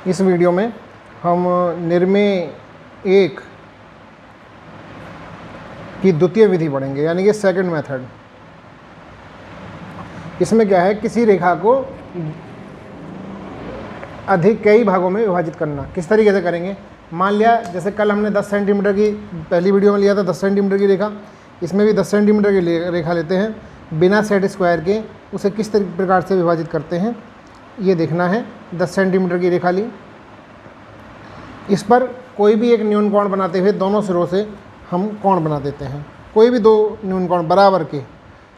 इस वीडियो में हम निर्मेय 1 की द्वितीय विधि पढ़ेंगे, यानी कि सेकंड मेथड। इसमें क्या है, किसी रेखा को अधिक कई भागों में विभाजित करना। किस तरीके से करेंगे, मान लिया जैसे कल हमने 10 सेंटीमीटर की पहली वीडियो में लिया था, 10 सेंटीमीटर की रेखा, इसमें भी 10 सेंटीमीटर की रेखा लेते हैं, बिना सेट स्क्वायर के उसे किस प्रकार से विभाजित करते हैं ये देखना है। 10 सेंटीमीटर की रेखा ली, इस पर कोई भी एक न्यून कोण बनाते हुए दोनों सिरों से हम कोण बना देते हैं। कोई भी दो न्यून कोण बराबर के,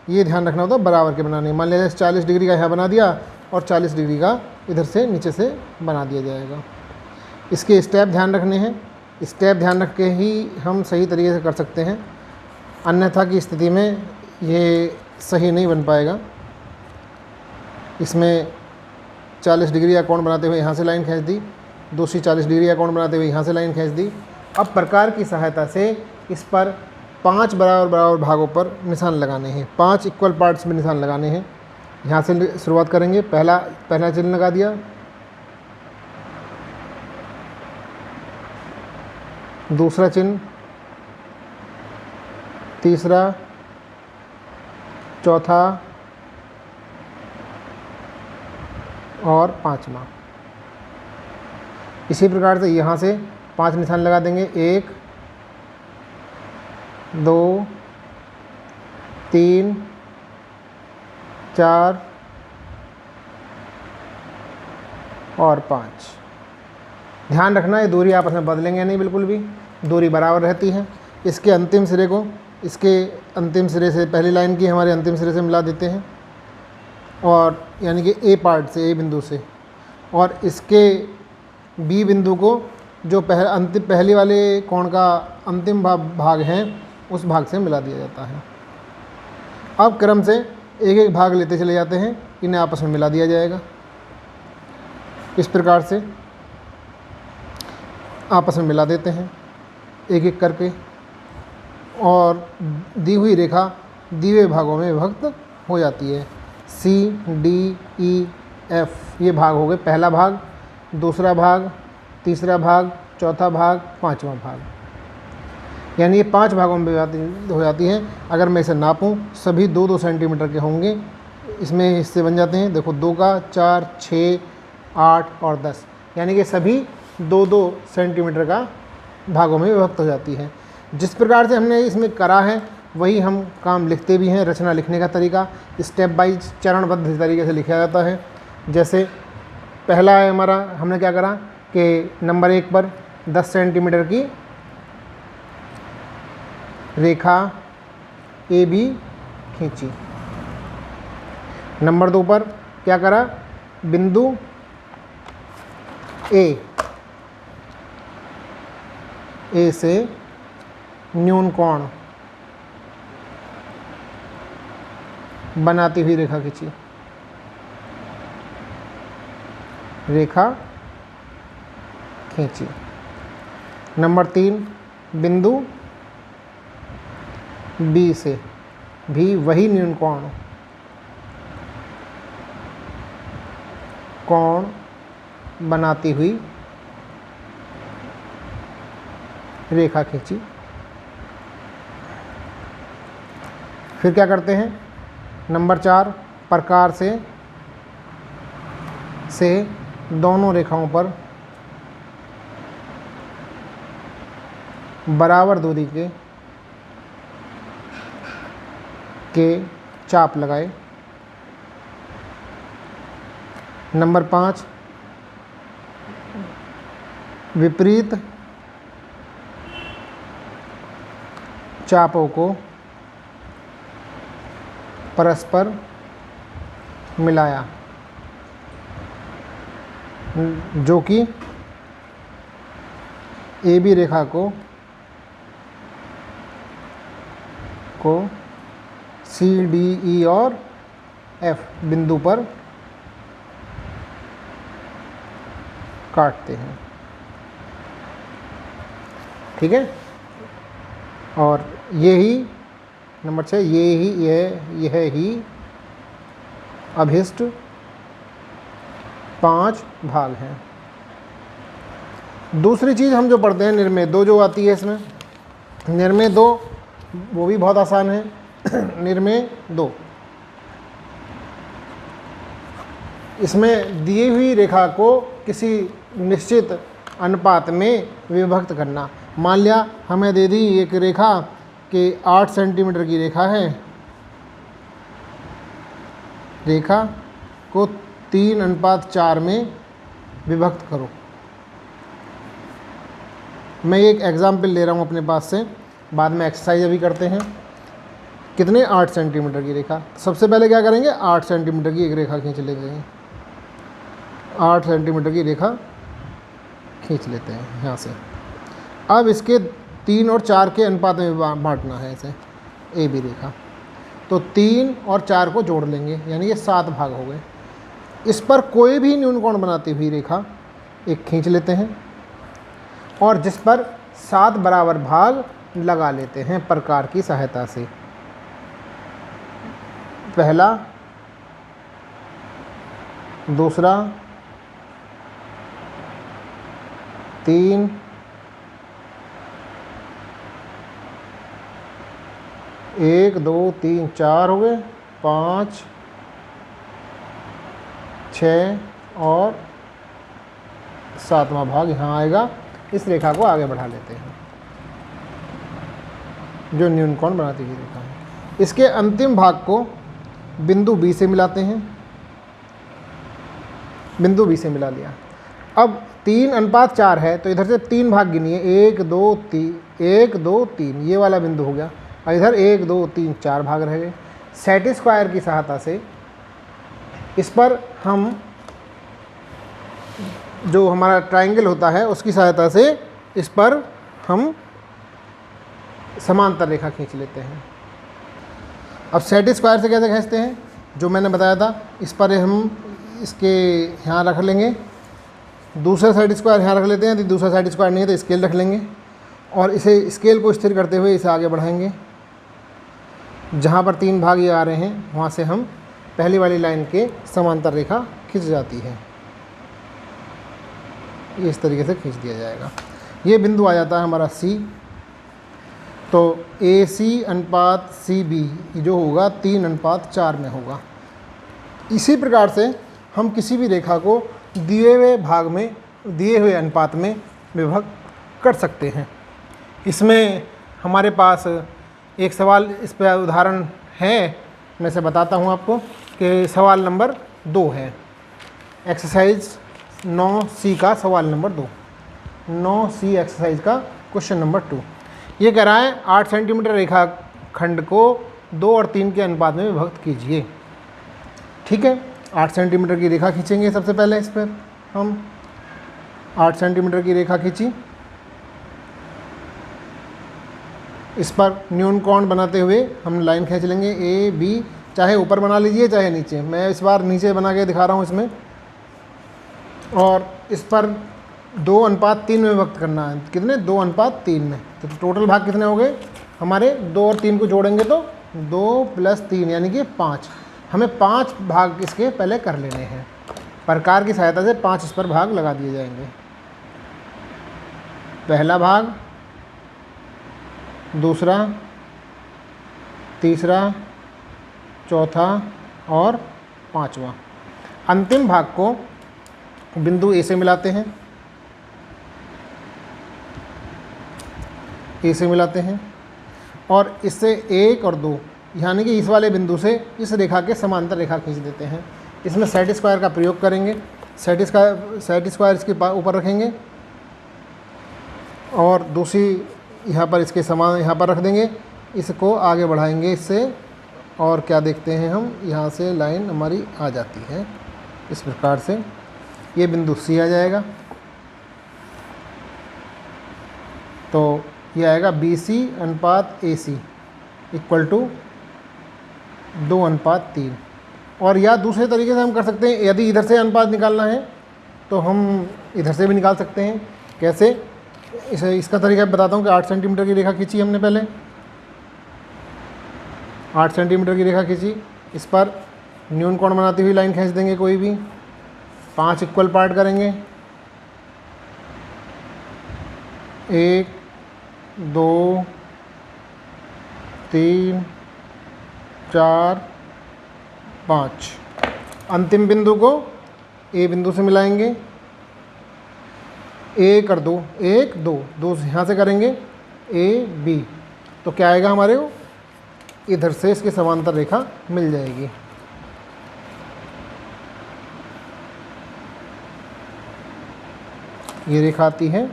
ये ध्यान रखना होता है, बराबर के बनाने। मान लिया 40 डिग्री का यहाँ बना दिया और 40 डिग्री का इधर से नीचे से बना दिया जाएगा। इसके स्टेप ध्यान रखने हैं, स्टेप ध्यान रख के ही हम सही तरीके से कर सकते हैं, अन्यथा की स्थिति में ये सही नहीं बन पाएगा। इसमें 40 डिग्री का कोण बनाते हुए यहाँ से लाइन खींच दी, दूसरी 40 डिग्री का कोण बनाते हुए यहाँ से लाइन खींच दी। अब प्रकार की सहायता से इस पर 5 बराबर बराबर भागों पर निशान लगाने हैं, 5 इक्वल पार्ट्स में निशान लगाने हैं। यहाँ से शुरुआत करेंगे, पहला चिन्ह लगा दिया, दूसरा चिन्ह, तीसरा, चौथा और पांचवा। इसी प्रकार से यहाँ से 5 निशान लगा देंगे, 1 2 3 4 और 5। ध्यान रखना है दूरी आपस में बदलेंगे नहीं, बिल्कुल भी दूरी बराबर रहती है। इसके अंतिम सिरे को इसके अंतिम सिरे से, पहली लाइन की हमारे अंतिम सिरे से मिला देते हैं, और यानी कि ए पार्ट से, ए बिंदु से, और इसके बी बिंदु को जो पहली वाले कोण का अंतिम भाग है उस भाग से मिला दिया जाता है। अब क्रम से एक एक भाग लेते चले जाते हैं, इन्हें आपस में मिला दिया जाएगा। इस प्रकार से आपस में मिला देते हैं एक एक करके, और दी हुई रेखा दिए हुए भागों में विभक्त हो जाती है। C D E F ये भाग हो गए, पहला भाग, दूसरा भाग, तीसरा भाग, चौथा भाग, पांचवा भाग, यानी ये 5 भागों में हो जाती हैं। अगर मैं इसे नापूं, सभी 2-2 सेंटीमीटर के होंगे। इसमें हिस्से बन जाते हैं, देखो 2 का 4, 6, 8 और 10, यानी कि सभी 2-2 सेंटीमीटर का भागों में विभक्त हो जाती है। जिस प्रकार से हमने इसमें करा है वही हम काम लिखते भी हैं। रचना लिखने का तरीका स्टेप बाई चरणबद्ध तरीके से लिखा जाता है। जैसे पहला है हमारा, हमने क्या करा कि नंबर 1 पर 10 सेंटीमीटर की रेखा ए बी खींची। नंबर 2 पर क्या करा, बिंदु ए से न्यून कोण बनाती हुई रेखा खींची, नंबर 3 बिंदु बी से भी वही न्यून कोण बनाती हुई रेखा खींची। फिर क्या करते हैं, नंबर 4 प्रकार से दोनों रेखाओं पर बराबर दूरी के चाप लगाए। नंबर 5 विपरीत चापों को परस्पर मिलाया, जो कि ए बी रेखा को C D E और F बिंदु पर काटते हैं। ठीक है, और यही नंबर 6 यह ही अभिष्ट 5 भाग हैं। दूसरी चीज़ हम जो पढ़ते हैं निर्मेय दो जो आती है इसमें, निर्मेय दो वो भी बहुत आसान है। निर्मेय दो, इसमें दी हुई रेखा को किसी निश्चित अनुपात में विभक्त करना। मान लिया हमें दे दी एक रेखा कि 8 सेंटीमीटर की रेखा है, रेखा को 3:4 में विभक्त करो। मैं एक एग्जाम्पल ले रहा हूँ अपने पास से, बाद में एक्सरसाइज अभी करते हैं। कितने 8 सेंटीमीटर की रेखा, सबसे पहले क्या करेंगे 8 सेंटीमीटर की एक रेखा खींच लेते हैं। 8 सेंटीमीटर की रेखा खींच लेते हैं यहाँ से। अब इसके 3 और 4 के अनुपात में बांटना है इसे, ए बी रेखा। तो 3 और 4 को जोड़ लेंगे, यानी ये 7 भाग हो गए। इस पर कोई भी न्यून कोण बनाती हुई रेखा एक खींच लेते हैं और जिस पर 7 बराबर भाग लगा लेते हैं प्रकार की सहायता से। पहला, दूसरा, 3, 1 2 3 4 हो गए, 5 6 और 7वां भाग यहाँ आएगा। इस रेखा को आगे बढ़ा लेते हैं, जो न्यून कोण बनाती हुई रेखा है। इसके अंतिम भाग को बिंदु बी से मिलाते हैं, बिंदु बी से मिला लिया। अब 3:4 है तो इधर से 3 भाग गिनिए, 1 2 3 1 2 3, ये वाला बिंदु हो गया। और इधर 1 2 3 4 भाग रह गए। सेट स्क्वायर की सहायता से इस पर हम जो हमारा ट्रायंगल होता है उसकी सहायता से इस पर हम समांतर रेखा खींच लेते हैं। अब सेट स्क्वायर से कैसे खींचते हैं, जो मैंने बताया था, इस पर हम इसके यहाँ रख लेंगे, दूसरा साइड स्क्वायर यहाँ रख लेते हैं। यदि दूसरा साइड स्क्वायर नहीं है तो स्केल रख लेंगे और इसे स्केल को स्थिर करते हुए इसे आगे बढ़ाएंगे। जहाँ पर 3 भाग ये आ रहे हैं वहाँ से हम पहली वाली लाइन के समांतर रेखा खींच जाती है, ये इस तरीके से खींच दिया जाएगा। ये बिंदु आ जाता है हमारा सी। तो AC/CB जो होगा 3:4 में होगा। इसी प्रकार से हम किसी भी रेखा को दिए हुए भाग में दिए हुए अनुपात में विभक्त कर सकते हैं। इसमें हमारे पास एक सवाल इस पर उदाहरण है, मैं से बताता हूँ आपको कि सवाल नंबर 2 है, एक्सरसाइज 9C का सवाल नंबर 2, 9C एक्सरसाइज का क्वेश्चन नंबर 2। ये कह रहा है 8 सेंटीमीटर रेखा खंड को 2 और 3 के अनुपात में विभक्त कीजिए। ठीक है, 8 सेंटीमीटर की रेखा खींचेंगे। सबसे पहले इस पर हम 8 सेंटीमीटर की रेखा खींची, इस पर न्यून कोण बनाते हुए हम लाइन खींच लेंगे ए बी, चाहे ऊपर बना लीजिए चाहे नीचे। मैं इस बार नीचे बना के दिखा रहा हूँ इसमें। और इस पर 2:3 में विभक्त करना है। कितने, 2:3 में। तो टोटल भाग कितने हो गए हमारे, 2 और 3 को जोड़ेंगे तो 2 + 3 यानी कि 5। हमें 5 भाग इसके पहले कर लेने हैं। प्रकार की सहायता से 5 इस पर भाग लगा दिए जाएंगे। पहला भाग, दूसरा, तीसरा, चौथा और 5वां। अंतिम भाग को बिंदु ए से मिलाते हैं, ए से मिलाते हैं और इससे 1 और 2 यानी कि इस वाले बिंदु से इस रेखा के समांतर रेखा खींच देते हैं। इसमें सेट स्क्वायर का प्रयोग करेंगे। सेट स्क्वायर इसके ऊपर रखेंगे और दूसरी यहाँ पर इसके समान यहाँ पर रख देंगे। इसको आगे बढ़ाएंगे इससे और क्या देखते हैं हम, यहाँ से लाइन हमारी आ जाती है इस प्रकार से। ये बिंदु सी आ जाएगा। तो ये आएगा BC/AC = 2:3। और या दूसरे तरीके से हम कर सकते हैं, यदि इधर से अनुपात निकालना है तो हम इधर से भी निकाल सकते हैं। कैसे, इसका तरीका बताता हूँ कि 8 सेंटीमीटर की रेखा खींची हमने पहले, 8 सेंटीमीटर की रेखा खींची, इस पर न्यून कोण बनाती हुई लाइन खींच देंगे कोई भी, 5 इक्वल पार्ट करेंगे 1 2 3 4 5। अंतिम बिंदु को ए बिंदु से मिलाएंगे, ए कर दो, 1 2 2 यहाँ से करेंगे ए बी, तो क्या आएगा हमारे को, इधर से इसकी समांतर रेखा मिल जाएगी। ये रेखा आती है,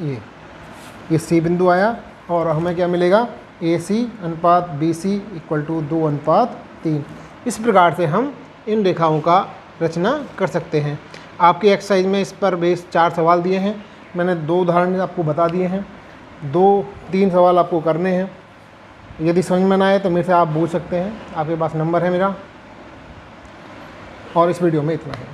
ये सी बिंदु आया और हमें क्या मिलेगा, ए सी अनुपात बी सी इक्वल टू 2:3। इस प्रकार से हम इन रेखाओं का रचना कर सकते हैं। आपकी एक्सरसाइज में इस पर बेस 4 सवाल दिए हैं, मैंने 2 उदाहरण आपको बता दिए हैं, 2-3 सवाल आपको करने हैं। यदि समझ में ना आए तो मेरे से आप पूछ सकते हैं, आपके पास नंबर है मेरा। और इस वीडियो में इतना है।